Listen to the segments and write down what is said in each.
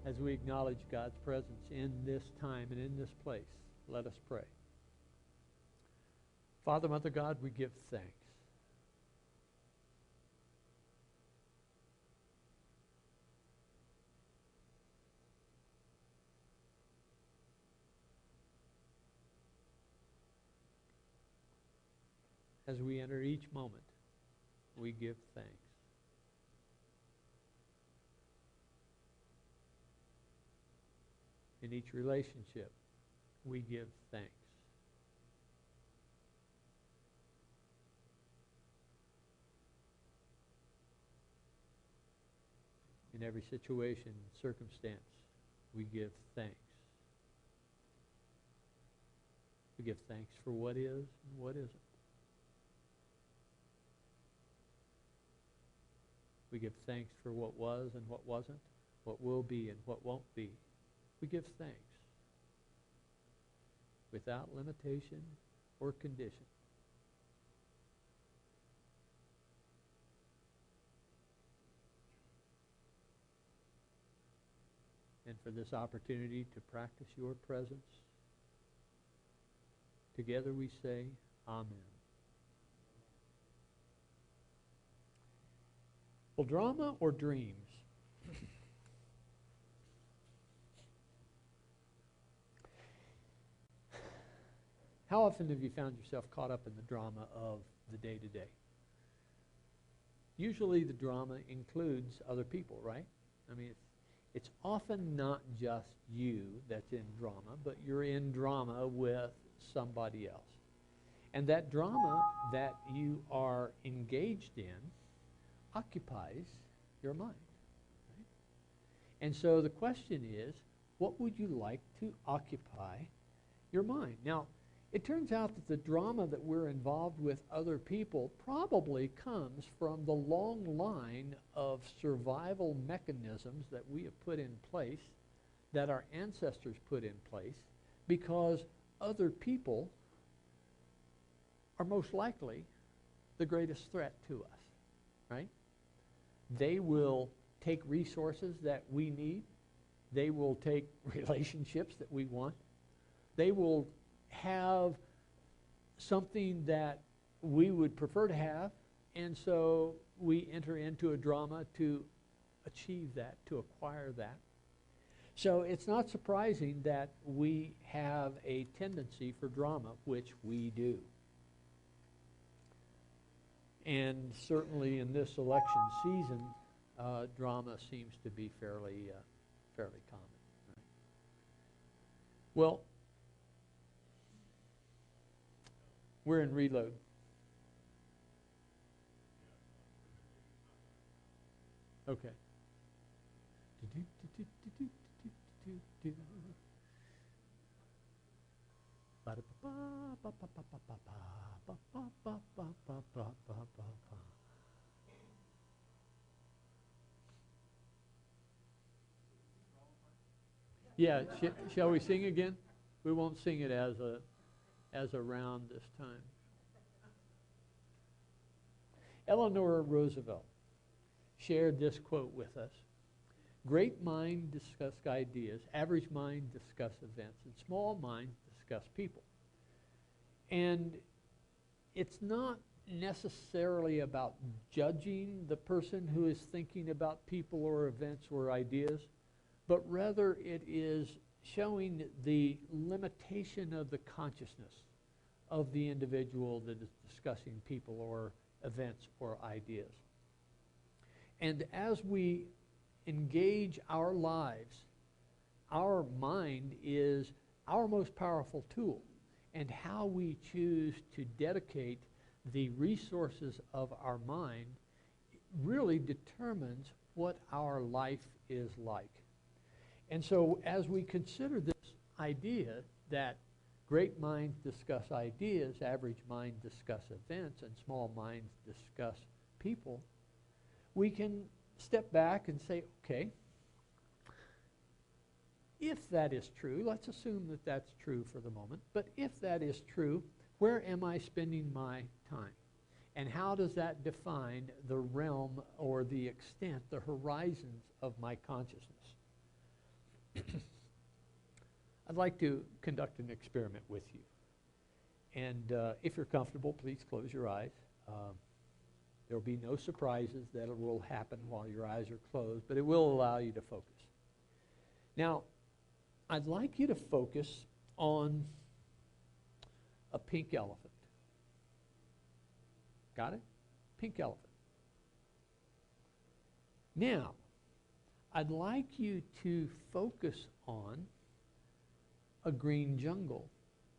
As we acknowledge God's presence in this time and in this place, let us pray. Father, Mother God, we give thanks. As we enter each moment, we give thanks. In each relationship, we give thanks. In every situation, circumstance, we give thanks. We give thanks for what is and what isn't. We give thanks for what was and what wasn't, what will be and what won't be. We give thanks without limitation or condition. And for this opportunity to practice your presence, together we say, Amen. Well, drama or dreams? How often have you found yourself caught up in the drama of the day-to-day? Usually the drama includes other people, right? I mean, it's often not just you that's in drama, but you're in drama with somebody else. And that drama that you are engaged in occupies your mind. Right? And so the question is, what would you like to occupy your mind? Now, it turns out that the drama that we're involved with other people probably comes from the long line of survival mechanisms that we have put in place, that our ancestors put in place, because other people are most likely the greatest threat to us, right? They will take resources that we need. They will take relationships that we want. They will have something that we would prefer to have, and so we enter into a drama to achieve that, to acquire that. So it's not surprising that we have a tendency for drama, which we do. And certainly in this election season, drama seems to be fairly common. Right? Well, we're in reload. Okay. Yeah, shall we sing again? We won't sing it as a round this time. Eleanor Roosevelt shared this quote with us. Great minds discuss ideas, average minds discuss events, and small minds discuss people. And it's not necessarily about judging the person who is thinking about people or events or ideas, but rather it is showing the limitation of the consciousness of the individual that is discussing people or events or ideas. And as we engage our lives, our mind is our most powerful tool, and how we choose to dedicate the resources of our mind really determines what our life is like. And so as we consider this idea that great minds discuss ideas, average minds discuss events, and small minds discuss people, we can step back and say, okay, if that is true, let's assume that that's true for the moment, but if that is true, where am I spending my time? And how does that define the realm or the extent, the horizons of my consciousness? I'd like to conduct an experiment with you. And if you're comfortable, please close your eyes. There will be no surprises that will happen while your eyes are closed, but it will allow you to focus. Now, I'd like you to focus on a pink elephant. Got it? Pink elephant. Now, I'd like you to focus on a green jungle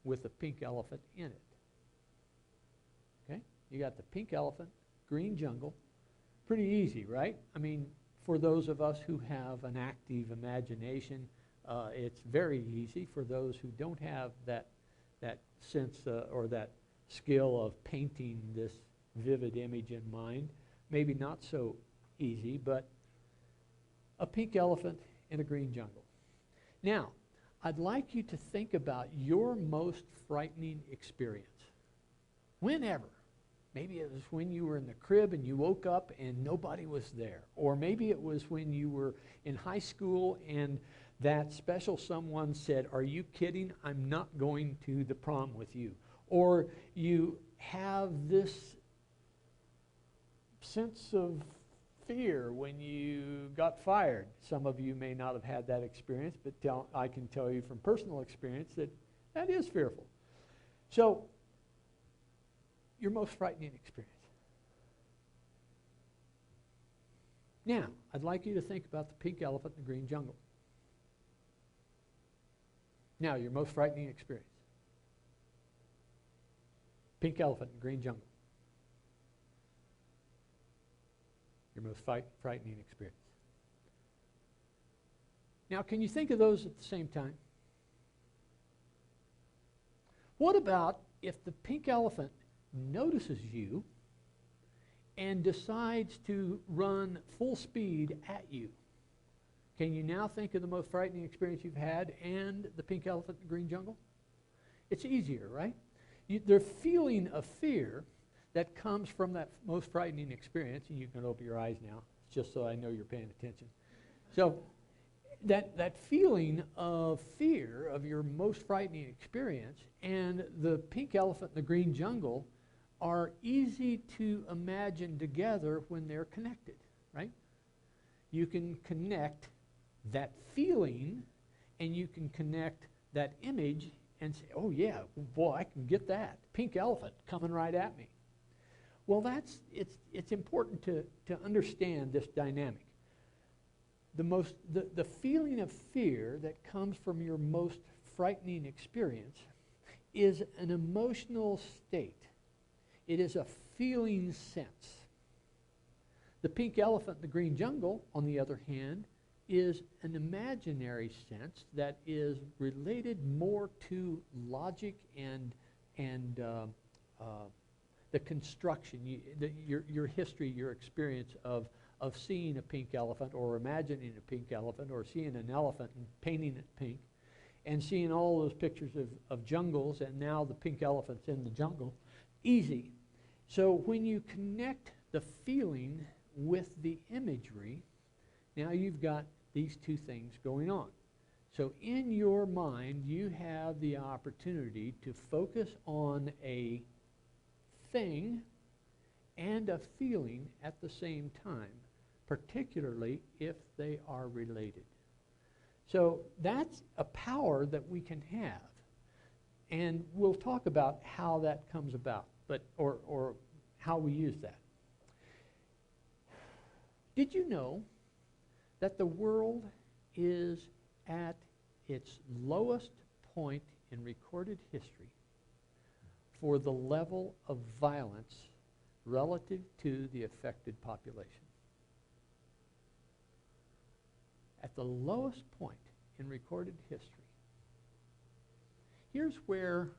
with a pink elephant in it. Okay? You got the pink elephant, green jungle. Pretty easy, right? I mean, for those of us who have an active imagination, it's very easy. For those who don't have that sense or that skill of painting this vivid image in mind, maybe not so easy, but a pink elephant in a green jungle. Now, I'd like you to think about your most frightening experience. Whenever. Maybe it was when you were in the crib and you woke up and nobody was there. Or maybe it was when you were in high school and that special someone said, "Are you kidding? I'm not going to the prom with you." Or you have this sense of fear when you got fired. Some of you may not have had that experience, but I can tell you from personal experience that that is fearful. So, your most frightening experience. Now, I'd like you to think about the pink elephant in the green jungle. Now, your most frightening experience. Pink elephant in the green jungle. Your most frightening experience. Now, can you think of those at the same time? What about if the pink elephant notices you and decides to run full speed at you? Can you now think of the most frightening experience you've had and the pink elephant in the green jungle? It's easier, right? The feeling of fear that comes from that most frightening experience, and you can open your eyes now, just so I know you're paying attention. So that feeling of fear of your most frightening experience and the pink elephant in the green jungle are easy to imagine together when they're connected, right? You can connect that feeling and you can connect that image and say, "Oh yeah, boy, I can get that. Pink elephant coming right at me." Well, it's important to understand this dynamic. The feeling of fear that comes from your most frightening experience is an emotional state. It is a feeling sense. The pink elephant in the green jungle, on the other hand, is an imaginary sense that is related more to logic and the construction, your history, your experience of seeing a pink elephant or imagining a pink elephant or seeing an elephant and painting it pink and seeing all those pictures of jungles and now the pink elephant's in the jungle. Easy. So when you connect the feeling with the imagery, now you've got these two things going on. So in your mind, you have the opportunity to focus on a thing and a feeling at the same time, particularly if they are related. So that's a power that we can have. And we'll talk about how that comes about, or how we use that. Did you know that the world is at its lowest point in recorded history for the level of violence relative to the affected population? At the lowest point in recorded history. Here's where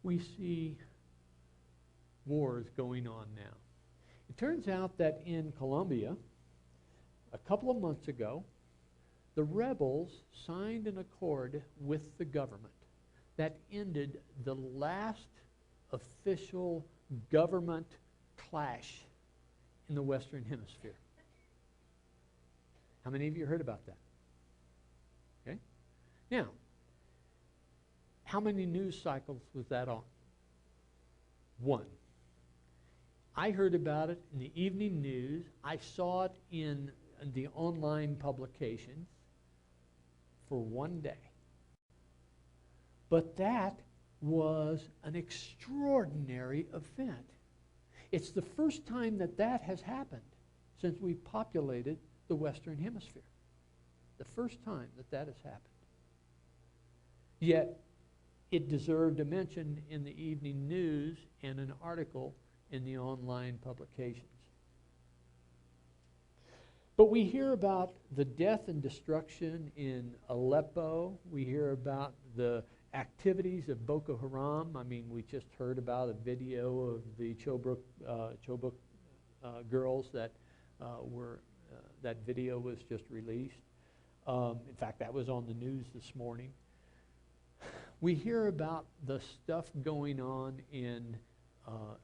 we see wars going on now. It turns out that in Colombia, a couple of months ago, the rebels signed an accord with the government that ended the last official government clash in the Western Hemisphere. How many of you heard about that? Okay. Now, how many news cycles was that on? One. I heard about it in the evening news. I saw it in the online publications for one day. But that was an extraordinary event. It's the first time that that has happened since we populated the Western Hemisphere. The first time that that has happened. Yet, it deserved a mention in the evening news and an article in the online publications. But we hear about the death and destruction in Aleppo. We hear about the activities of Boko Haram. I mean, we just heard about a video of the Chobok girls that that video was just released. In fact, that was on the news this morning. We hear about the stuff going on in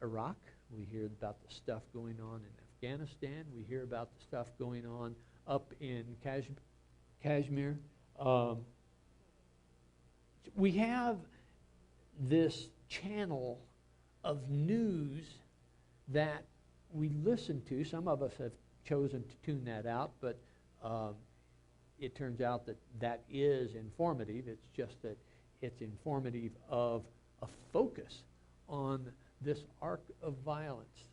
Iraq. We hear about the stuff going on in Afghanistan. We hear about the stuff going on up in Kashmir. We have this channel of news that we listen to. Some of us have chosen to tune that out, but it turns out that that is informative. It's just that it's informative of a focus on this arc of violence.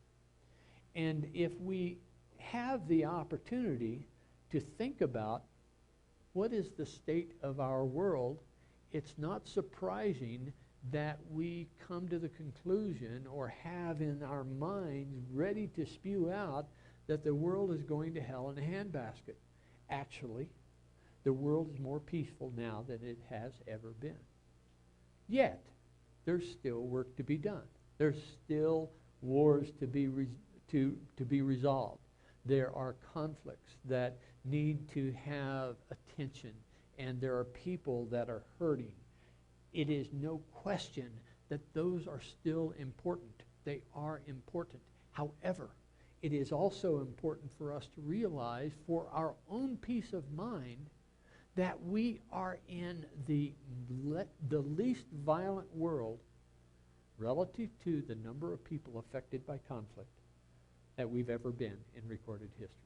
And if we have the opportunity to think about what is the state of our world, it's not surprising that we come to the conclusion or have in our minds ready to spew out that the world is going to hell in a handbasket. Actually, the world is more peaceful now than it has ever been. Yet, there's still work to be done. There's still wars to be resolved. There are conflicts that need to have attention, and there are people that are hurting. It is no question that those are still important. They are important. However, it is also important for us to realize, for our own peace of mind, that we are in the least violent world relative to the number of people affected by conflict that we've ever been in recorded history.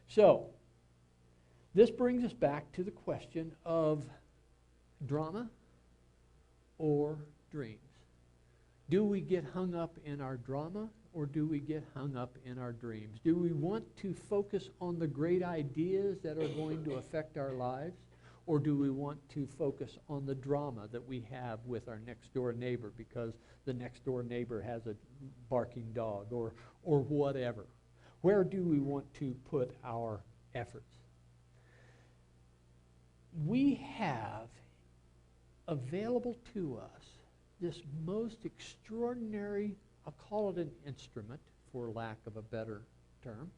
So, this brings us back to the question of drama or dreams. Do we get hung up in our drama, or do we get hung up in our dreams? Do we want to focus on the great ideas that are going to affect our lives, or do we want to focus on the drama that we have with our next door neighbor because the next door neighbor has a barking dog, or whatever? Where do we want to put our efforts? We have available to us this most extraordinary, I'll call it an instrument for lack of a better term,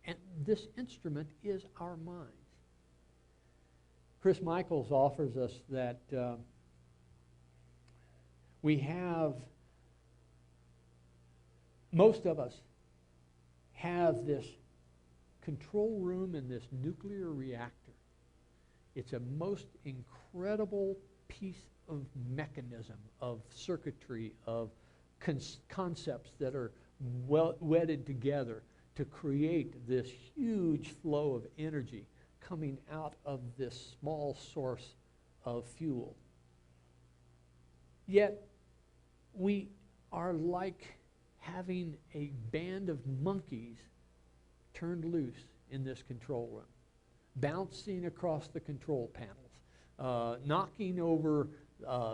and this instrument is our minds. Chris Michaels offers us that we have, most of us have this control room in this nuclear reactor. It's a most incredible piece of mechanism, of circuitry, of concepts that are wedded together to create this huge flow of energy coming out of this small source of fuel. Yet, we are like having a band of monkeys turned loose in this control room, bouncing across the control panels, knocking over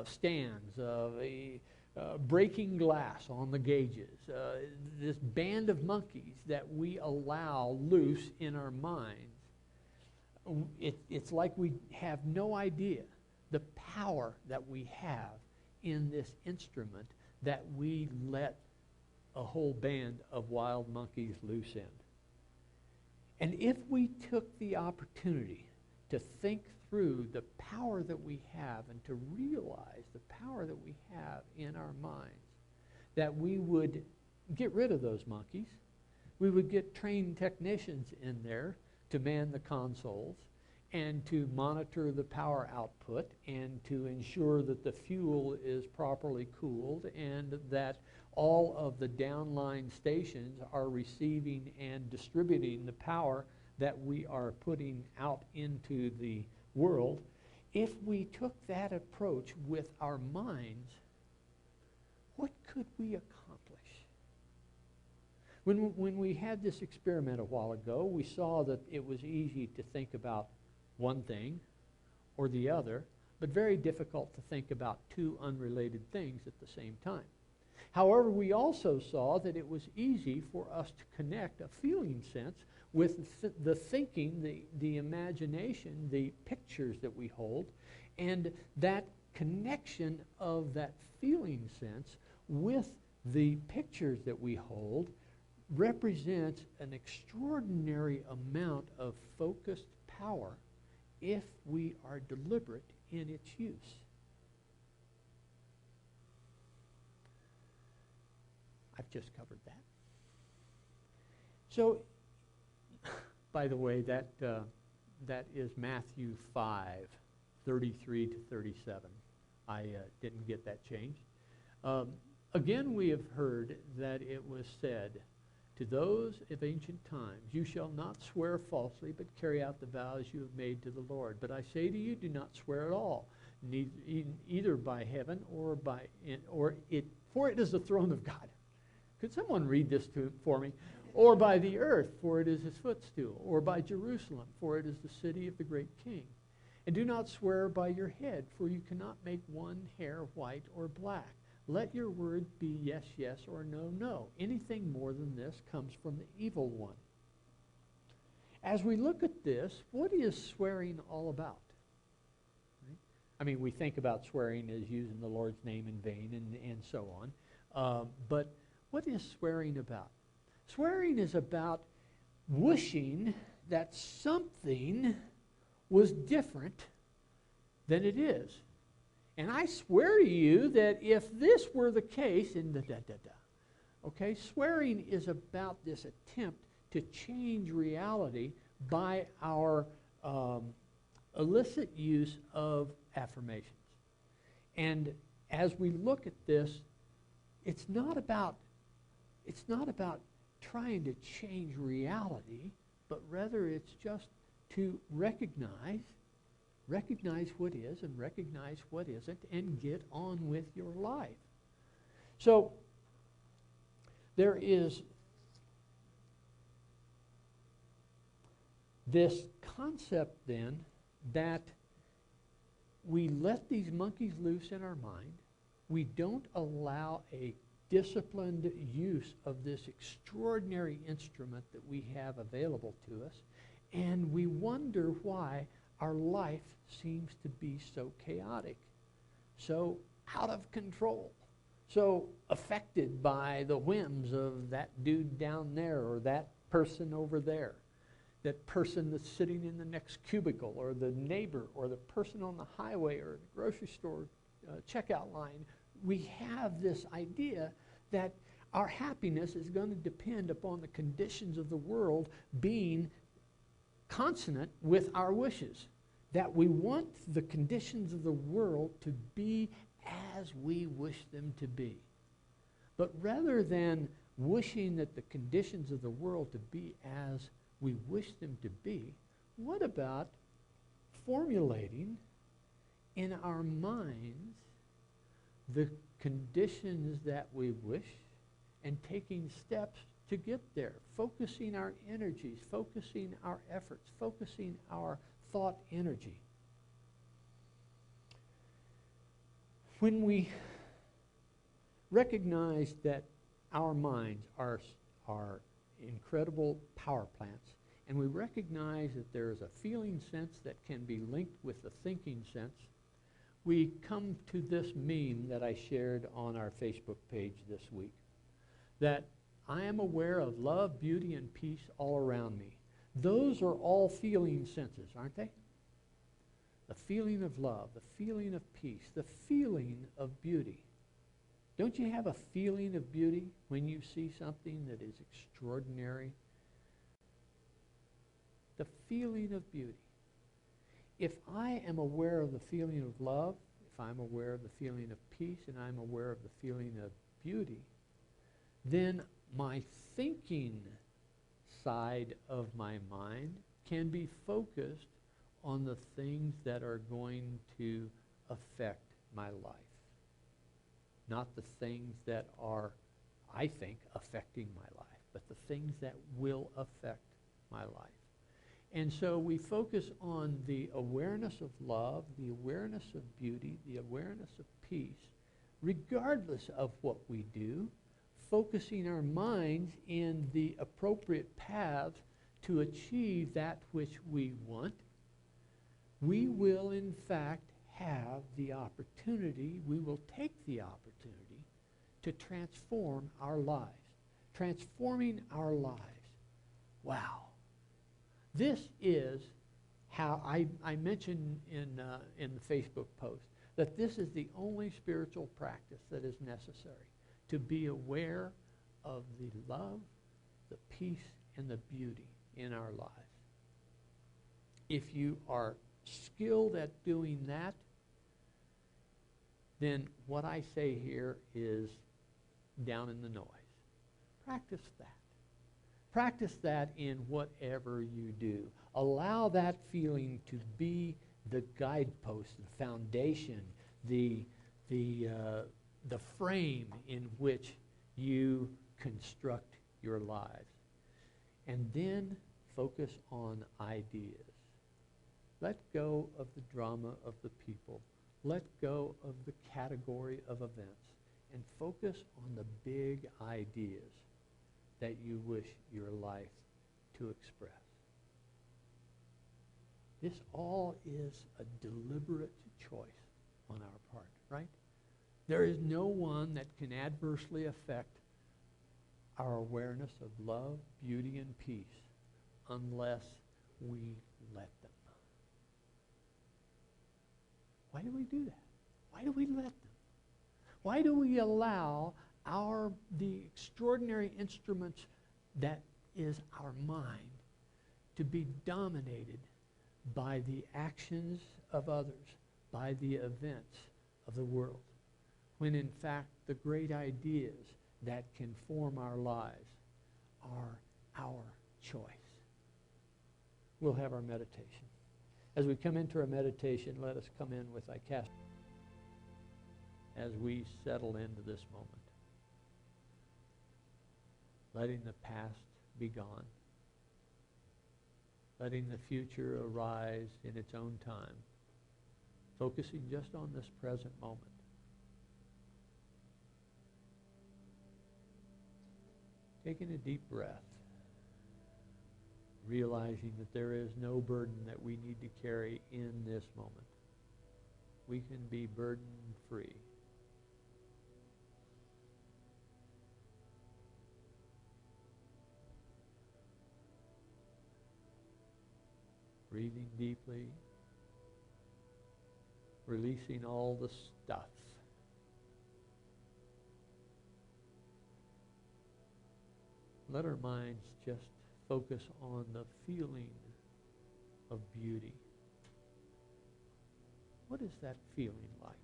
stands, breaking glass on the gauges. This band of monkeys that we allow loose in our minds, it's like we have no idea the power that we have in this instrument that we let a whole band of wild monkeys loose in. And if we took the opportunity to think through the power that we have and to realize the power that we have in our minds, that we would get rid of those monkeys, we would get trained technicians in there to man the consoles, and to monitor the power output and to ensure that the fuel is properly cooled and that all of the downline stations are receiving and distributing the power that we are putting out into the world. If we took that approach with our minds, what could we accomplish? When we had this experiment a while ago, we saw that it was easy to think about one thing or the other, but very difficult to think about two unrelated things at the same time. However, we also saw that it was easy for us to connect a feeling sense with the thinking, the imagination, the pictures that we hold, and that connection of that feeling sense with the pictures that we hold represents an extraordinary amount of focused power if we are deliberate in its use. I've just covered that. So, by the way, that is Matthew 5:33 to 37. I didn't get that changed. Again, we have heard that it was said to those of ancient times, you shall not swear falsely, but carry out the vows you have made to the Lord. But I say to you, do not swear at all, either by heaven for it is the throne of God. Could someone read this for me? Or by the earth, for it is his footstool. Or by Jerusalem, for it is the city of the great king. And do not swear by your head, for you cannot make one hair white or black. Let your word be yes, yes, or no, no. Anything more than this comes from the evil one. As we look at this, what is swearing all about? Right? I mean, we think about swearing as using the Lord's name in vain and so on. But what is swearing about? Swearing is about wishing that something was different than it is. And I swear to you that if this were the case, okay, swearing is about this attempt to change reality by our illicit use of affirmations. And as we look at this, it's not about trying to change reality, but rather it's just to recognize what is and recognize what isn't and get on with your life. So there is this concept then that we let these monkeys loose in our mind. We don't allow a disciplined use of this extraordinary instrument that we have available to us, and we wonder why our life seems to be so chaotic, so out of control, so affected by the whims of that dude down there or that person over there, that person that's sitting in the next cubicle, or the neighbor, or the person on the highway or the grocery store checkout line. We have this idea that our happiness is going to depend upon the conditions of the world being consonant with our wishes, that we want the conditions of the world to be as we wish them to be. But rather than wishing that the conditions of the world to be as we wish them to be, what about formulating in our minds the conditions that we wish and taking steps to get there, focusing our energies, focusing our efforts, focusing our thought energy. When we recognize that our minds are incredible power plants, and we recognize that there is a feeling sense that can be linked with the thinking sense, we come to this meme that I shared on our Facebook page this week, that I am aware of love, beauty, and peace all around me. Those are all feeling senses, aren't they? The feeling of love, the feeling of peace, the feeling of beauty. Don't you have a feeling of beauty when you see something that is extraordinary? The feeling of beauty. if I am aware of the feeling of love, if I'm aware of the feeling of peace, and I'm aware of the feeling of beauty, then my thinking side of my mind can be focused on the things that are going to affect my life. Not the things that are, I think, affecting my life, but the things that will affect my life. And so we focus on the awareness of love, the awareness of beauty, the awareness of peace, regardless of what we do, focusing our minds in the appropriate paths to achieve that which we want. We will, in fact, have the opportunity, we will take the opportunity to transform our lives. Transforming our lives. Wow. This is how I mentioned in the Facebook post that this is the only spiritual practice that is necessary to be aware of the love, the peace, and the beauty in our lives. If you are skilled at doing that, then what I say here is down in the noise. Practice that. Practice that in whatever you do. Allow that feeling to be the guidepost, the foundation, the frame in which you construct your lives. And then focus on ideas. Let go of the drama of the people. Let go of the category of events and focus on the big ideas that you wish your life to express. This all is a deliberate choice on our part, right? There is no one that can adversely affect our awareness of love, beauty, and peace unless we let them. Why do we do that? Why do we let them? Why do we allow the extraordinary instruments that is our mind to be dominated by the actions of others, by the events of the world, when in fact the great ideas that can form our lives are our choice? We'll have our meditation. As we come into our meditation, let us come in with I cast as we settle into this moment. Letting the past be gone. Letting the future arise in its own time. Focusing just on this present moment. Taking a deep breath. Realizing that there is no burden that we need to carry in this moment. We can be burden-free. Breathing deeply, releasing all the stuff. Let our minds just focus on the feeling of beauty. What is that feeling like?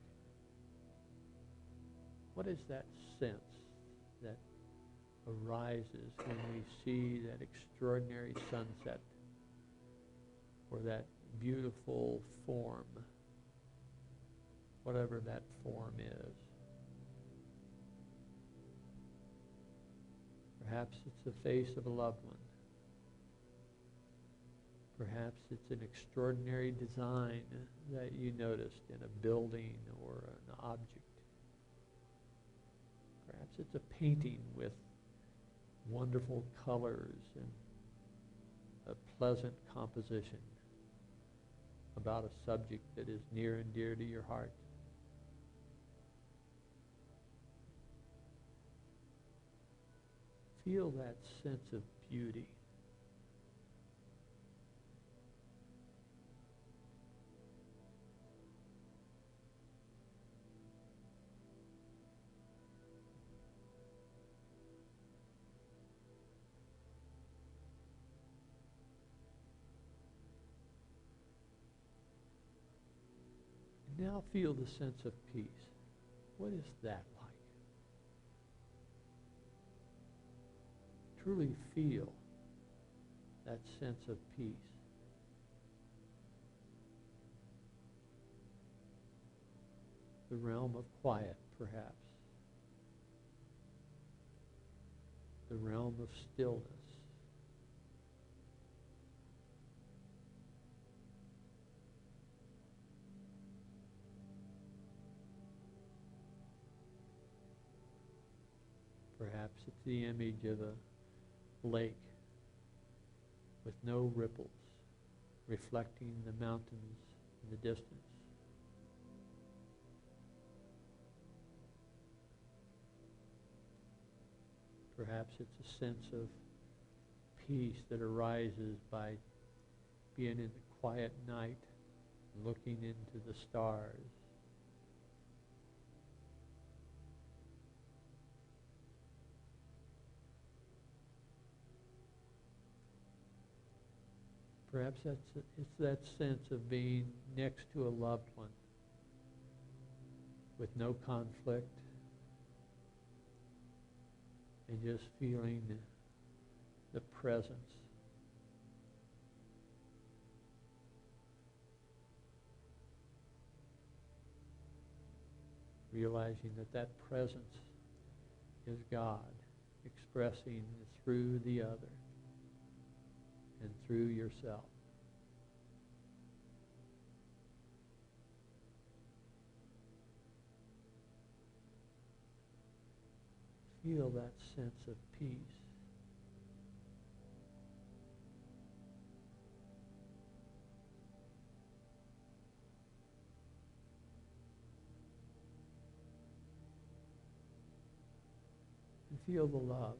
What is that sense that arises when we see that extraordinary sunset or that beautiful form, whatever that form is? Perhaps it's the face of a loved one. Perhaps it's an extraordinary design that you noticed in a building or an object. Perhaps it's a painting with wonderful colors and a pleasant composition about a subject that is near and dear to your heart. Feel that sense of beauty. Now feel the sense of peace. What is that like? Truly feel that sense of peace. The realm of quiet, perhaps. The realm of stillness. Perhaps it's the image of a lake with no ripples, reflecting the mountains in the distance. Perhaps it's a sense of peace that arises by being in the quiet night, looking into the stars. Perhaps it's that sense of being next to a loved one with no conflict and just feeling the presence. Realizing that presence is God expressing through the other and through yourself. Feel that sense of peace. And feel the love.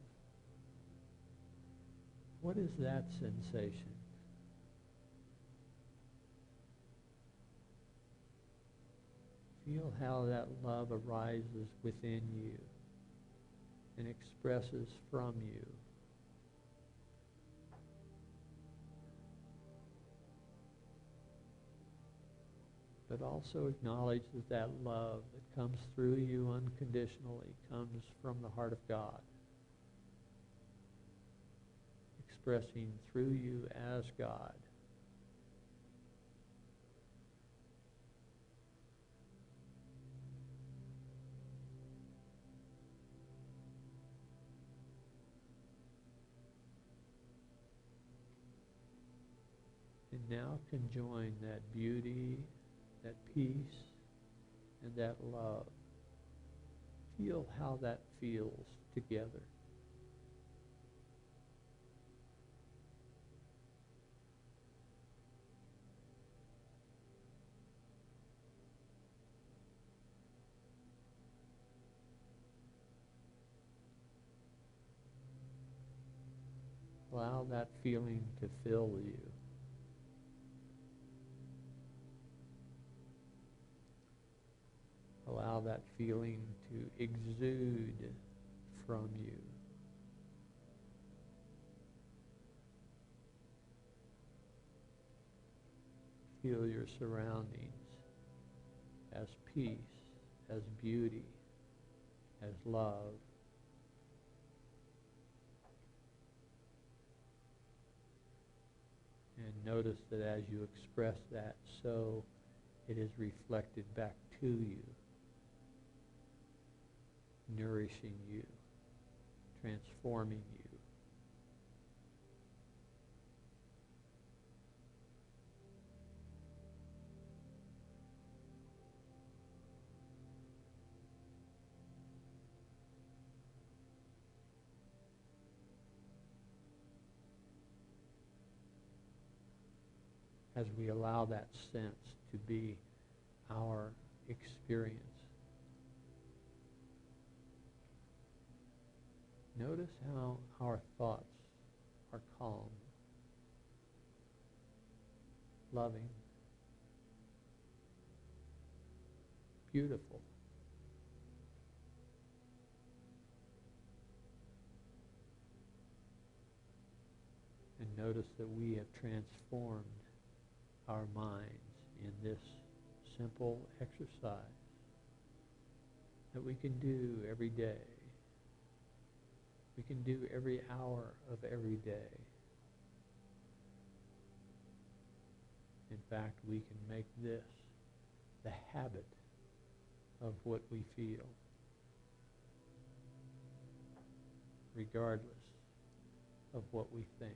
What is that sensation? Feel how that love arises within you and expresses from you. But also acknowledge that love that comes through you unconditionally comes from the heart of God, expressing through you as God. And now conjoin that beauty, that peace, and that love. Feel how that feels together. Allow that feeling to fill you. Allow that feeling to exude from you. Feel your surroundings as peace, as beauty, as love. And notice that as you express that, so it is reflected back to you, nourishing you, transforming you. As we allow that sense to be our experience. Notice how our thoughts are calm, loving, beautiful. And notice that we have transformed our minds in this simple exercise that we can do every day. We can do every hour of every day. In fact, we can make this the habit of what we feel, regardless of what we think.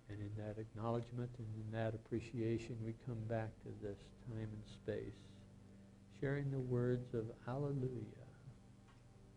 And in that acknowledgement and in that appreciation, we come back to this time and space, sharing the words of Alleluia.